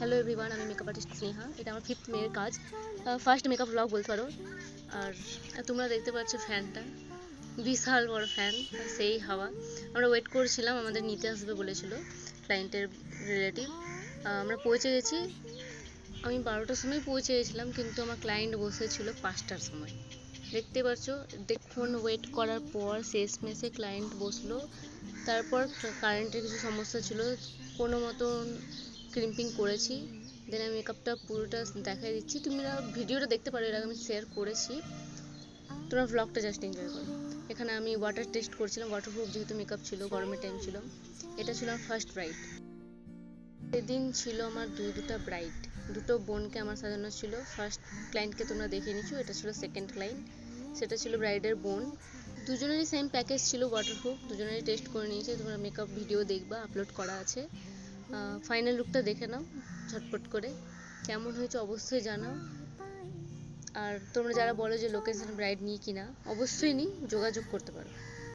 Hello everyone, আমি makeup artist Sneha. এটা আমার 5th মেয়ের কাজ, ফার্স্ট মেকআপ ব্লগ বলতে পারো। আর তোমরা দেখতে পাচ্ছ ফ্যানটা, বিশাল বড় ফ্যান, সেই হাওয়া। আমরা ওয়েট করছিলাম, আমাদের নিতে আসবে বলেছিল ক্লায়েন্টের রিলেটিভ। আমরা পৌঁছে গেছি, আমি 12টার সময় পৌঁছে গেছিলাম, কিন্তু আমার ক্লায়েন্ট বসেছিল 5টার সময়। দেখতে পাচ্ছ, দেখুন ওয়েট করার পর শেষমেশে ক্লায়েন্ট বসলো। তারপর কারেন্টের কিছু সমস্যা ছিল, কোনো মতন ক্রিম্পিং করেছি। দেন আমি মেকআপটা পুরোটা দেখাই দিচ্ছি, তোমরা ভিডিওটা দেখতে পারো, এর আগে আমি শেয়ার করেছি, তোমরা ব্লগটা জাস্ট এনজয় করো। এখানে আমি ওয়াটার টেস্ট করছিলাম, ওয়াটারপ্রুফ যেহেতু মেকআপ ছিল, গরমের টাইম ছিল। এটা ছিল আমার ফার্স্ট ব্রাইড। সেদিন ছিল আমার দুটো ব্রাইড, দুটো বোনকে আমার সাজানো ছিল। ফার্স্ট ক্লায়েন্টকে তোমরা দেখে নিচ্ছ, এটা ছিল সেকেন্ড ক্লায়েন্ট, সেটা ছিল ব্রাইডের বোন। দুজনেরই সেম প্যাকেজ ছিল ওয়াটারপ্রুফ, দুজনেরই টেস্ট করে নিয়েছে। তোমরা মেকআপ ভিডিও দেখবা, আপলোড করা আছে। ফাইনাল লুকটা দেখে নাও ঝটপট করে, কেমন হয়েছে অবশ্যই জানাও। আর তোমরা যারা বলো যে লোকেশন ব্রাইড নিই কিনা, অবশ্যই নিই, যোগাযোগ করতে পারো।